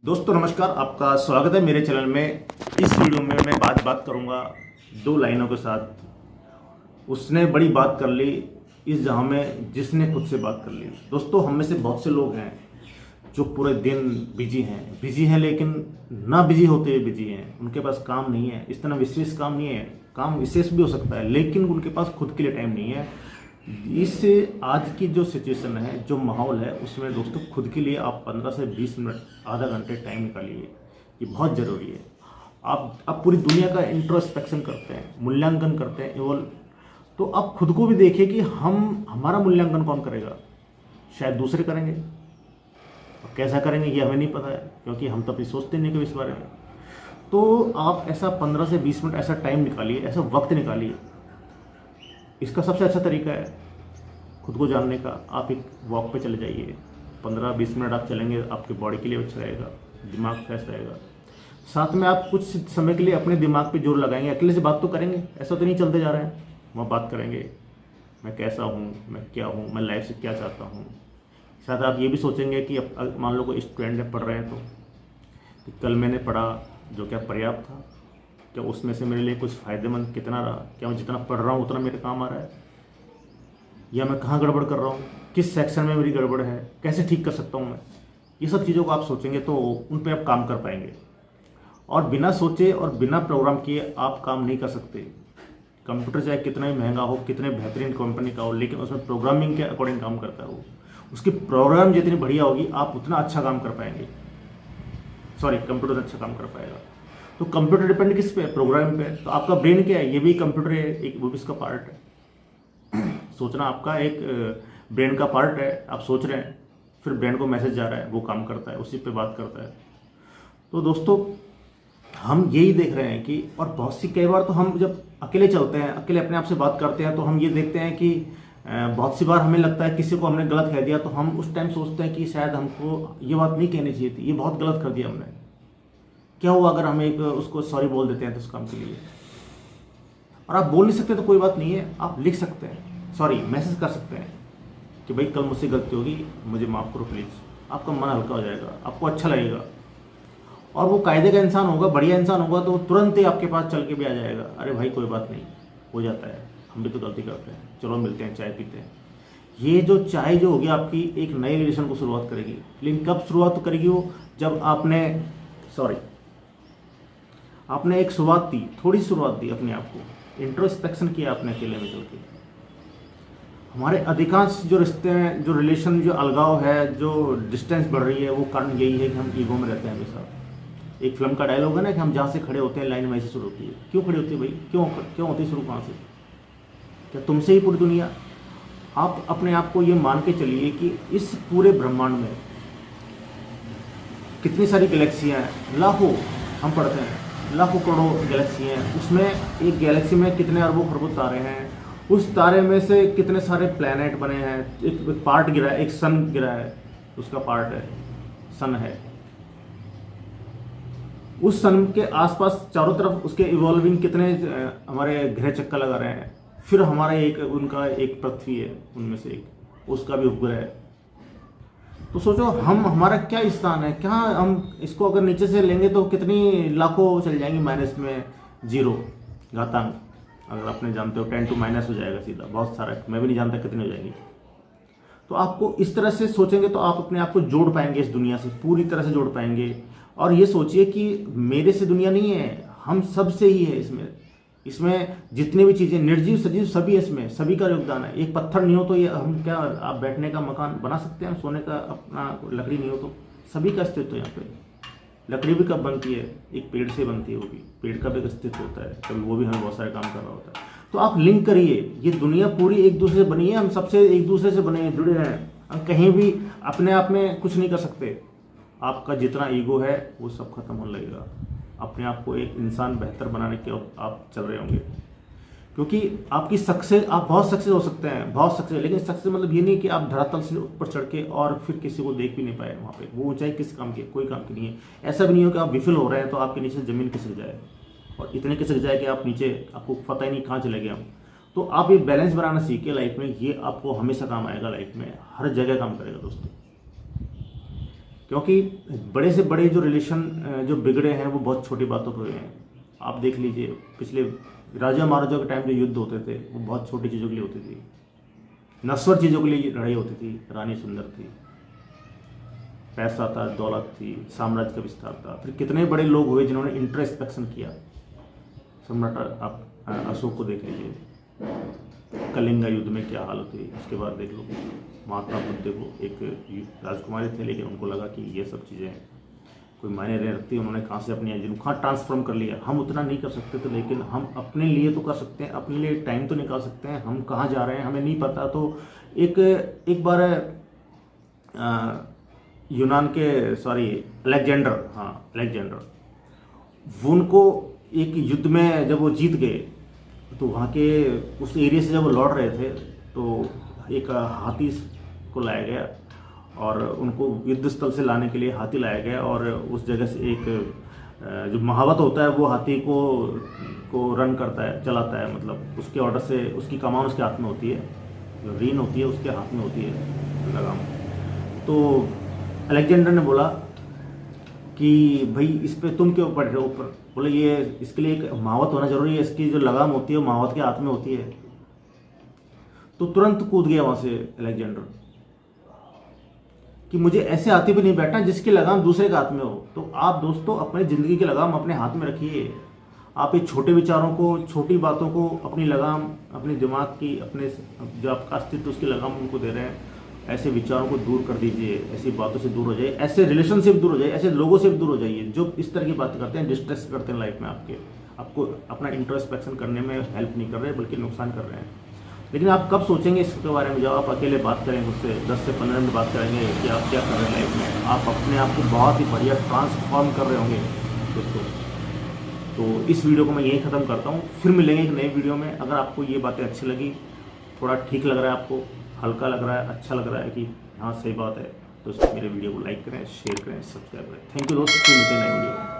दोस्तों नमस्कार, आपका स्वागत है मेरे चैनल में। इस वीडियो में मैं बात करूंगा दो लाइनों के साथ। उसने बड़ी बात कर ली इस जहां में जिसने खुद से बात कर ली। दोस्तों, हम में से बहुत से लोग हैं जो पूरे दिन बिजी हैं लेकिन ना बिजी होते हुए बिजी हैं। उनके पास काम नहीं है, इस तरह विशेष काम नहीं है। काम विशेष भी हो सकता है लेकिन उनके पास खुद के लिए टाइम नहीं है। इस आज की जो सिचुएशन है, जो माहौल है, उसमें दोस्तों खुद के लिए आप 15 से 20 मिनट, आधा घंटे टाइम निकालिए। ये बहुत ज़रूरी है। आप पूरी दुनिया का इंट्रोस्पेक्शन करते हैं, मूल्यांकन करते हैं एवं, तो आप खुद को भी देखिए कि हमारा मूल्यांकन कौन करेगा। शायद दूसरे करेंगे, और कैसा करेंगे ये हमें नहीं पता है क्योंकि हम तो अभी सोचते नहीं कभी इस बारे में। तो आप ऐसा 15 से 20 मिनट ऐसा टाइम निकालिए, ऐसा वक्त निकालिए। इसका सबसे अच्छा तरीका है खुद को जानने का। आप एक वॉक पे चले जाइए, 15-20 मिनट आप चलेंगे, आपके बॉडी के लिए अच्छा रहेगा, दिमाग फ्रेश रहेगा। साथ में आप कुछ समय के लिए अपने दिमाग पे जोर लगाएंगे। अकेले से बात तो करेंगे, ऐसा तो नहीं चलते जा रहे हैं। वहाँ बात करेंगे, मैं कैसा हूँ, मैं क्या हूँ, मैं लाइफ से क्या चाहता हूँ। साथ आप ये भी सोचेंगे कि अब मान लो कोई स्टूडेंट पढ़ रहे हैं तो कल मैंने पढ़ा जो क्या पर्याप्त था, क्या उसमें से मेरे लिए कुछ फ़ायदेमंद कितना रहा, क्या मैं जितना पढ़ रहा हूँ उतना मेरे काम आ रहा है, या मैं कहाँ गड़बड़ कर रहा हूँ, किस सेक्शन में मेरी गड़बड़ है, कैसे ठीक कर सकता हूँ मैं। ये सब चीज़ों को आप सोचेंगे तो उन पर आप काम कर पाएंगे। और बिना सोचे और बिना प्रोग्राम किए आप काम नहीं कर सकते। कंप्यूटर चाहे कितना भी महंगा हो, कितने बेहतरीन कंपनी का हो, लेकिन उसमें प्रोग्रामिंग के अकॉर्डिंग काम करता है वो। उसकी प्रोग्राम जितनी बढ़िया होगी आप उतना अच्छा काम कर पाएंगे। कंप्यूटर अच्छा काम कर पाएगा। तो कंप्यूटर डिपेंड किस पे है? प्रोग्राम पे। तो आपका ब्रेन क्या है? ये भी कंप्यूटर है, एक वो भी इसका पार्ट है। सोचना आपका एक ब्रेन का पार्ट है। आप सोच रहे हैं, फिर ब्रेन को मैसेज जा रहा है, वो काम करता है, उसी पे बात करता है। तो दोस्तों, हम यही देख रहे हैं कि, और बहुत सी कई बार तो हम जब अकेले चलते हैं, अकेले अपने आप से बात करते हैं, तो हम ये देखते हैं कि बहुत सी बार हमें लगता है किसी को हमने गलत कह दिया, तो हम उस टाइम सोचते हैं कि शायद हमको ये बात नहीं कहनी चाहिए थी, ये बहुत गलत कर दिया हमने। क्या हुआ अगर हम एक उसको सॉरी बोल देते हैं तो उस काम के लिए। और आप बोल नहीं सकते तो कोई बात नहीं है, आप लिख सकते हैं, सॉरी मैसेज कर सकते हैं कि भाई कल मुझसे गलती होगी, मुझे माफ़ करो प्लीज़। आपका मन हल्का हो जाएगा, आपको अच्छा लगेगा। और वो कायदे का इंसान होगा, बढ़िया इंसान होगा, तो तुरंत ही आपके पास चल के भी आ जाएगा। अरे भाई कोई बात नहीं, हो जाता है, हम भी तो गलती करते हैं, चलो मिलते हैं, चाय पीते हैं। ये जो चाय जो होगी आपकी एक नए रिलेशन को शुरुआत करेगी। लेकिन कब शुरुआत करेगी वो? जब आपने एक शुरुआत दी, थोड़ी शुरुआत दी अपने आप को, इंट्रोस्पेक्शन किया आपने अकेले में चल के। हमारे अधिकांश जो रिश्ते हैं, जो रिलेशन, जो अलगाव है, जो डिस्टेंस बढ़ रही है, वो कारण यही है कि हम ईगो में रहते हैं हमेशा। एक फिल्म का डायलॉग है ना कि हम जहाँ से खड़े होते हैं लाइन वहीं से शुरू होती है। क्यों खड़ी होती है भाई? क्यों होती है शुरू कहाँ से? क्या तुमसे ही पूरी दुनिया? आप अपने आप को ये मान के चलिए कि इस पूरे ब्रह्मांड में कितनी सारी गैलेक्सियाँ हैं, लाखों, हम पढ़ते हैं लाखों करोड़ों गैलेक्सी हैं। उसमें एक गैलेक्सी में कितने अरबों खरबों तारे हैं, उस तारे में से कितने सारे प्लैनेट बने हैं। एक पार्ट गिरा है, एक सन गिरा है, उसका पार्ट है, सन है। उस सन के आसपास चारों तरफ उसके इवॉल्विंग कितने हमारे ग्रह चक्कर लगा रहे हैं। फिर हमारा उनका एक पृथ्वी है, उनमें से एक, उसका भी उपग्रह है। तो सोचो हमारा क्या स्थान है, क्या हम इसको अगर नीचे से लेंगे तो कितनी लाखों चल जाएंगी माइनस में, जीरो घातांक। अगर आपने जानते हो 10 to माइनस हो जाएगा सीधा, बहुत सारा, मैं भी नहीं जानता कितनी हो जाएगी। तो आपको इस तरह से सोचेंगे तो आप अपने आप को जोड़ पाएंगे इस दुनिया से, पूरी तरह से जोड़ पाएंगे। और ये सोचिए कि मेरे से दुनिया नहीं है, हम सब से ही है। इसमें जितनी भी चीज़ें, निर्जीव सजीव सभी, इसमें सभी का योगदान है। एक पत्थर नहीं हो तो ये हम क्या, आप बैठने का मकान बना सकते हैं? सोने का अपना लकड़ी नहीं हो तो? सभी का अस्तित्व यहाँ पे। लकड़ी भी कब बनती है? एक पेड़ से बनती है, वो भी पेड़ का भी अस्तित्व होता है, कभी वो भी हमें बहुत सारे काम कर रहा होता है। तो आप लिंक करिए, ये दुनिया पूरी एक दूसरे से बनी है, हम सबसे एक दूसरे से बने जुड़े हैं। हम कहीं भी अपने आप में कुछ नहीं कर सकते। आपका जितना ईगो है वो सब खत्म होने लगेगा। अपने आप को एक इंसान बेहतर बनाने के आप चल रहे होंगे, क्योंकि आपकी सक्सेस, आप बहुत सक्सेस हो सकते हैं, बहुत सक्सेस। लेकिन सक्सेस मतलब ये नहीं कि आप धरातल से ऊपर चढ़ के और फिर किसी को देख भी नहीं पाए वहाँ पे। वो ऊंचाई किस काम की? कोई काम की नहीं है। ऐसा भी नहीं हो कि आप विफल हो रहे हैं तो आपके नीचे ज़मीन खिसक जाए, और इतने खिसक जाए कि आप नीचे, आपको पता ही नहीं कहाँ चले गए हम। तो आप ये बैलेंस बनाना सीखिए लाइफ में। ये आपको हमेशा काम आएगा, लाइफ में हर जगह काम करेगा दोस्तों। क्योंकि बड़े से बड़े जो रिलेशन जो बिगड़े हैं वो बहुत छोटी बातों पर हुए हैं। आप देख लीजिए पिछले राजा महाराजा के टाइम जो युद्ध होते थे वो बहुत छोटी चीज़ों के लिए होती थी, नश्वर चीज़ों के लिए लड़ाई होती थी। रानी सुंदर थी, पैसा था, दौलत थी, साम्राज्य का विस्तार था। फिर कितने बड़े लोग हुए जिन्होंने इंट्रोस्पेक्शन किया। सम्राट आप अशोक को देख लीजिए, कलिंगा युद्ध में क्या हालत हुई, उसके बाद देख लो महात्मा बुद्ध को, एक राजकुमारी थे लेकिन उनको लगा कि ये सब चीज़ें कोई मायने नहीं रखती, उन्होंने कहाँ से अपनी एनर्जी कहाँ ट्रांसफॉर्म कर लिया। हम उतना नहीं कर सकते थे लेकिन हम अपने लिए तो कर सकते हैं, अपने लिए टाइम तो निकाल सकते हैं। हम कहाँ जा रहे हैं हमें नहीं पता, तो एक बार यूनान के अलेक्जेंडर उनको एक युद्ध में जब वो जीत गए तो वहाँ के उस एरिया से जब वो लौट रहे थे तो एक हाथी को लाया गया और उनको युद्ध स्थल से लाने के लिए हाथी लाया गया। और उस जगह से एक जो महावत होता है वो हाथी को रन करता है, चलाता है, मतलब उसके ऑर्डर से उसकी कमान उसके हाथ में होती है, जो रीन होती है उसके हाथ में होती है लगाम। तो अलेक्जेंडर ने बोला कि भाई इस पे तुम क्यों पड़ रहे हो ऊपर। बोले ये इसके लिए एक महावत होना जरूरी है, इसकी जो लगाम होती है वो महावत के हाथ में होती है। तो तुरंत कूद गया वहां से अलेक्जेंडर कि मुझे ऐसे हाथी पे नहीं बैठना जिसकी लगाम दूसरे के हाथ में हो। तो आप दोस्तों अपनी जिंदगी की लगाम अपने हाथ में रखिए। आप ये छोटे विचारों को, छोटी बातों को, अपनी लगाम, अपने दिमाग की, अपने जो आपका अस्तित्व उसकी लगाम उनको दे रहे हैं, ऐसे विचारों को दूर कर दीजिए, ऐसी बातों से दूर हो जाइए, ऐसे रिलेशनशिप दूर हो जाइए, ऐसे लोगों से दूर हो जाइए जो इस तरह की बातें करते हैं, डिस्ट्रेस करते हैं लाइफ में आपको अपना इंट्रोस्पेक्शन करने में हेल्प नहीं कर रहे बल्कि नुकसान कर रहे हैं। लेकिन आप कब सोचेंगे इसके बारे में? जब आप अकेले बात करेंगे उससे 10 से 15 मिनट बात करेंगे कि आप क्या कर रहे हैं लाइफ में, आप अपने आप को बहुत ही बढ़िया ट्रांसफॉर्म कर रहे होंगे दोस्तों। तो इस वीडियो को मैं यहीं ख़त्म करता हूँ, फिर मिलेंगे एक नई वीडियो में। अगर आपको ये बातें अच्छी लगी, थोड़ा ठीक लग रहा है, आपको हल्का लग रहा है, अच्छा लग रहा है कि हाँ सही बात है, तो मेरे वीडियो को लाइक करें, शेयर करें, सब्सक्राइब करें। थैंक यू दोस्तों, फिर मिलते हैं नई वीडियो में।